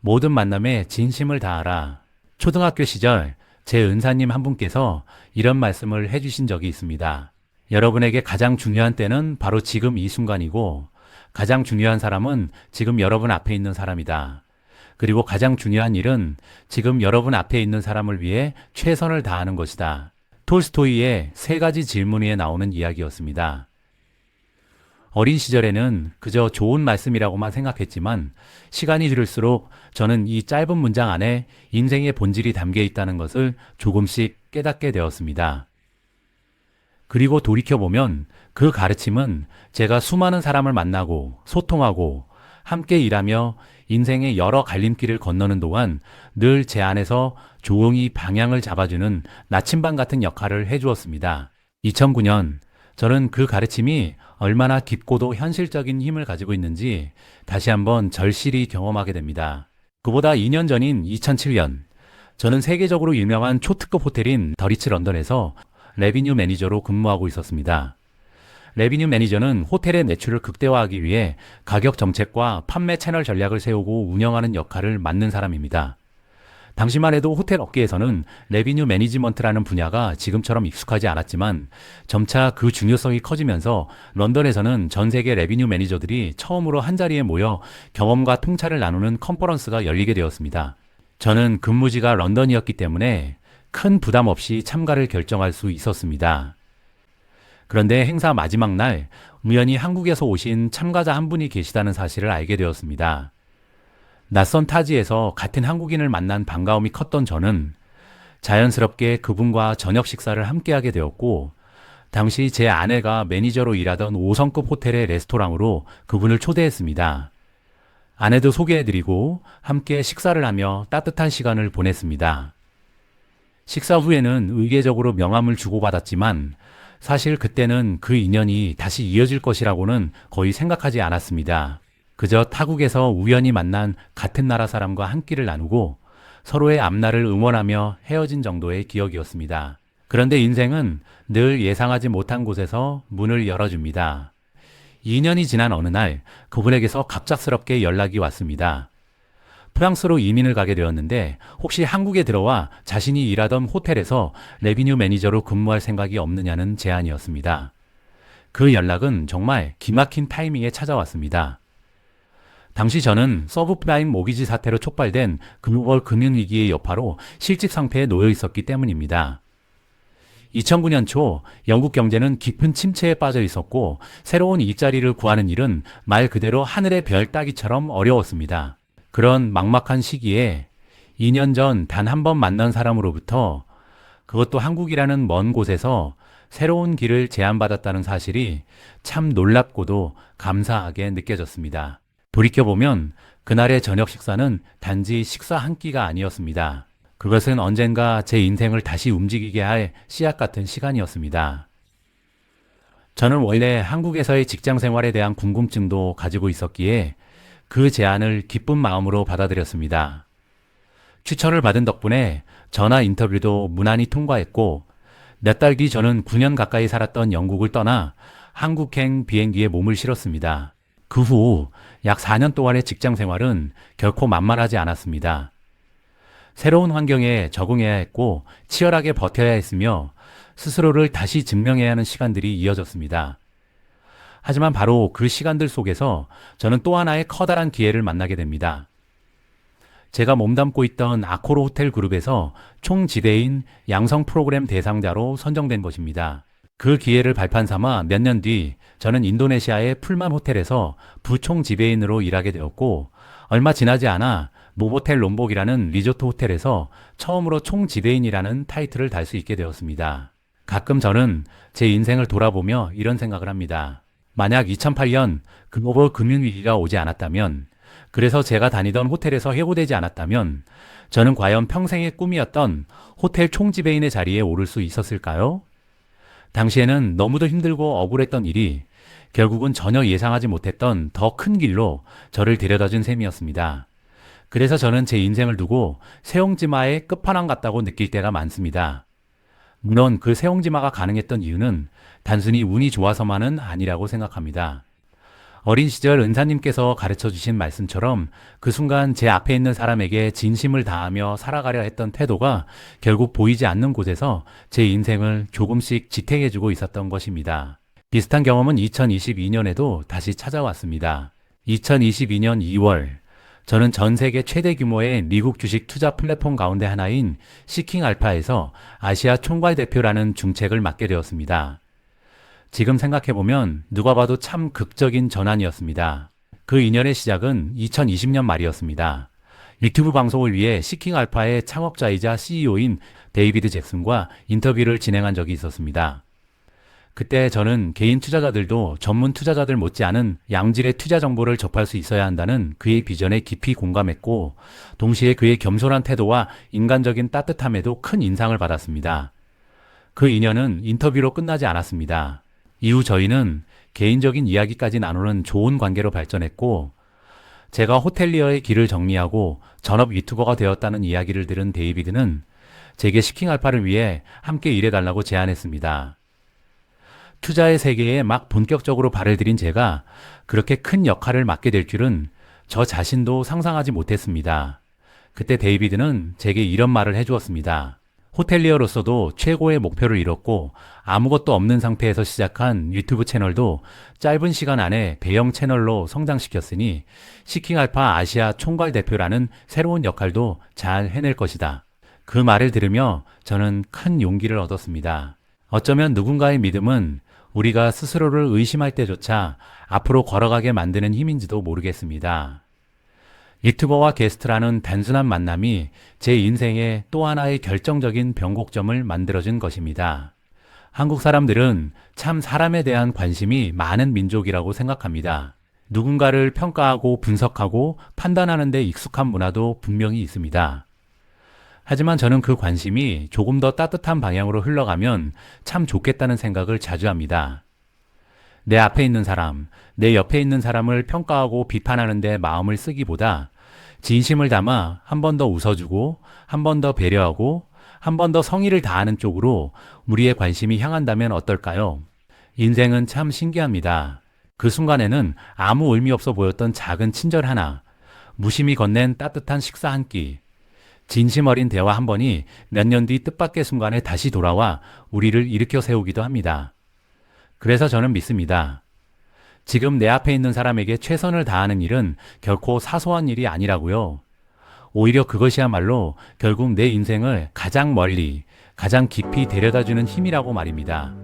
모든 만남에 진심을 다하라. 초등학교 시절 제 은사님 한 분께서 이런 말씀을 해주신 적이 있습니다. 여러분에게 가장 중요한 때는 바로 지금 이 순간이고, 가장 중요한 사람은 지금 여러분 앞에 있는 사람이다. 그리고 가장 중요한 일은 지금 여러분 앞에 있는 사람을 위해 최선을 다하는 것이다. 톨스토이의 세 가지 질문에 나오는 이야기였습니다. 어린 시절에는 그저 좋은 말씀이라고만 생각했지만 시간이 지를수록 저는 이 짧은 문장 안에 인생의 본질이 담겨 있다는 것을 조금씩 깨닫게 되었습니다. 그리고 돌이켜보면 그 가르침은 제가 수많은 사람을 만나고 소통하고 함께 일하며 인생의 여러 갈림길을 건너는 동안 늘 제 안에서 조용히 방향을 잡아주는 나침반 같은 역할을 해주었습니다. 2009년 저는 그 가르침이 얼마나 깊고도 현실적인 힘을 가지고 있는지 다시 한번 절실히 경험하게 됩니다. 그보다 2년 전인 2007년, 저는 세계적으로 유명한 초특급 호텔인 더 리츠 런던에서 레비뉴 매니저로 근무하고 있었습니다. 레비뉴 매니저는 호텔의 매출을 극대화하기 위해 가격 정책과 판매 채널 전략을 세우고 운영하는 역할을 맡는 사람입니다. 당시만 해도 호텔 업계에서는 레비뉴 매니지먼트라는 분야가 지금처럼 익숙하지 않았지만 점차 그 중요성이 커지면서 런던에서는 전 세계 레비뉴 매니저들이 처음으로 한자리에 모여 경험과 통찰을 나누는 컨퍼런스가 열리게 되었습니다. 저는 근무지가 런던이었기 때문에 큰 부담 없이 참가를 결정할 수 있었습니다. 그런데 행사 마지막 날 우연히 한국에서 오신 참가자 한 분이 계시다는 사실을 알게 되었습니다. 낯선 타지에서 같은 한국인을 만난 반가움이 컸던 저는 자연스럽게 그분과 저녁 식사를 함께하게 되었고, 당시 제 아내가 매니저로 일하던 5성급 호텔의 레스토랑으로 그분을 초대했습니다. 아내도 소개해드리고 함께 식사를 하며 따뜻한 시간을 보냈습니다. 식사 후에는 의례적으로 명함을 주고받았지만 사실 그때는 그 인연이 다시 이어질 것이라고는 거의 생각하지 않았습니다. 그저 타국에서 우연히 만난 같은 나라 사람과 한 끼를 나누고 서로의 앞날을 응원하며 헤어진 정도의 기억이었습니다. 그런데 인생은 늘 예상하지 못한 곳에서 문을 열어줍니다. 2년이 지난 어느 날 그분에게서 갑작스럽게 연락이 왔습니다. 프랑스로 이민을 가게 되었는데 혹시 한국에 들어와 자신이 일하던 호텔에서 레비뉴 매니저로 근무할 생각이 없느냐는 제안이었습니다. 그 연락은 정말 기막힌 타이밍에 찾아왔습니다. 당시 저는 서브프라임 모기지 사태로 촉발된 글로벌 금융위기의 여파로 실직 상태에 놓여 있었기 때문입니다. 2009년 초 영국 경제는 깊은 침체에 빠져 있었고 새로운 일자리를 구하는 일은 말 그대로 하늘의 별 따기처럼 어려웠습니다. 그런 막막한 시기에 2년 전 단 한 번 만난 사람으로부터, 그것도 한국이라는 먼 곳에서 새로운 길을 제안받았다는 사실이 참 놀랍고도 감사하게 느껴졌습니다. 돌이켜보면 그날의 저녁 식사는 단지 식사 한 끼가 아니었습니다. 그것은 언젠가 제 인생을 다시 움직이게 할 씨앗 같은 시간이었습니다. 저는 원래 한국에서의 직장 생활에 대한 궁금증도 가지고 있었기에 그 제안을 기쁜 마음으로 받아들였습니다. 추천을 받은 덕분에 전화 인터뷰도 무난히 통과했고 몇 달 뒤 저는 9년 가까이 살았던 영국을 떠나 한국행 비행기에 몸을 실었습니다. 그 후 약 4년 동안의 직장 생활은 결코 만만하지 않았습니다. 새로운 환경에 적응해야 했고 치열하게 버텨야 했으며 스스로를 다시 증명해야 하는 시간들이 이어졌습니다. 하지만 바로 그 시간들 속에서 저는 또 하나의 커다란 기회를 만나게 됩니다. 제가 몸담고 있던 아코로 호텔 그룹에서 총지대인 양성 프로그램 대상자로 선정된 것입니다. 그 기회를 발판 삼아 몇 년 뒤 저는 인도네시아의 풀만 호텔에서 부총 지배인으로 일하게 되었고, 얼마 지나지 않아 노보텔 롬복이라는 리조트 호텔에서 처음으로 총지배인이라는 타이틀을 달 수 있게 되었습니다. 가끔 저는 제 인생을 돌아보며 이런 생각을 합니다. 만약 2008년 글로벌 금융위기가 오지 않았다면, 그래서 제가 다니던 호텔에서 해고되지 않았다면 저는 과연 평생의 꿈이었던 호텔 총지배인의 자리에 오를 수 있었을까요? 당시에는 너무도 힘들고 억울했던 일이 결국은 전혀 예상하지 못했던 더 큰 길로 저를 데려다준 셈이었습니다. 그래서 저는 제 인생을 두고 세옹지마의 끝판왕 같다고 느낄 때가 많습니다. 물론 그 세옹지마가 가능했던 이유는 단순히 운이 좋아서만은 아니라고 생각합니다. 어린 시절 은사님께서 가르쳐 주신 말씀처럼 그 순간 제 앞에 있는 사람에게 진심을 다하며 살아가려 했던 태도가 결국 보이지 않는 곳에서 제 인생을 조금씩 지탱해주고 있었던 것입니다. 비슷한 경험은 2022년에도 다시 찾아왔습니다. 2022년 2월, 저는 전 세계 최대 규모의 미국 주식 투자 플랫폼 가운데 하나인 시킹 알파에서 아시아 총괄 대표라는 중책을 맡게 되었습니다. 지금 생각해보면 누가 봐도 참 극적인 전환이었습니다. 그 인연의 시작은 2020년 말이었습니다. 유튜브 방송을 위해 시킹 알파의 창업자이자 CEO인 데이비드 잭슨과 인터뷰를 진행한 적이 있었습니다. 그때 저는 개인 투자자들도 전문 투자자들 못지않은 양질의 투자 정보를 접할 수 있어야 한다는 그의 비전에 깊이 공감했고, 동시에 그의 겸손한 태도와 인간적인 따뜻함에도 큰 인상을 받았습니다. 그 인연은 인터뷰로 끝나지 않았습니다. 이후 저희는 개인적인 이야기까지 나누는 좋은 관계로 발전했고, 제가 호텔리어의 길을 정리하고 전업 유튜버가 되었다는 이야기를 들은 데이비드는 제게 시킹 알파를 위해 함께 일해달라고 제안했습니다. 투자의 세계에 막 본격적으로 발을 들인 제가 그렇게 큰 역할을 맡게 될 줄은 저 자신도 상상하지 못했습니다. 그때 데이비드는 제게 이런 말을 해주었습니다. 호텔리어로서도 최고의 목표를 이뤘고 아무것도 없는 상태에서 시작한 유튜브 채널도 짧은 시간 안에 대형 채널로 성장시켰으니 시킹 알파 아시아 총괄 대표라는 새로운 역할도 잘 해낼 것이다. 그 말을 들으며 저는 큰 용기를 얻었습니다. 어쩌면 누군가의 믿음은 우리가 스스로를 의심할 때조차 앞으로 걸어가게 만드는 힘인지도 모르겠습니다. 유튜버와 게스트라는 단순한 만남이 제 인생의 또 하나의 결정적인 변곡점을 만들어준 것입니다. 한국 사람들은 참 사람에 대한 관심이 많은 민족이라고 생각합니다. 누군가를 평가하고 분석하고 판단하는 데 익숙한 문화도 분명히 있습니다. 하지만 저는 그 관심이 조금 더 따뜻한 방향으로 흘러가면 참 좋겠다는 생각을 자주 합니다. 내 앞에 있는 사람, 내 옆에 있는 사람을 평가하고 비판하는 데 마음을 쓰기보다 진심을 담아 한 번 더 웃어주고 한 번 더 배려하고 한 번 더 성의를 다하는 쪽으로 우리의 관심이 향한다면 어떨까요? 인생은 참 신기합니다. 그 순간에는 아무 의미 없어 보였던 작은 친절 하나, 무심히 건넨 따뜻한 식사 한 끼, 진심 어린 대화 한 번이 몇 년 뒤 뜻밖의 순간에 다시 돌아와 우리를 일으켜 세우기도 합니다. 그래서 저는 믿습니다. 지금 내 앞에 있는 사람에게 최선을 다하는 일은 결코 사소한 일이 아니라고요. 오히려 그것이야말로 결국 내 인생을 가장 멀리, 가장 깊이 데려다주는 힘이라고 말입니다.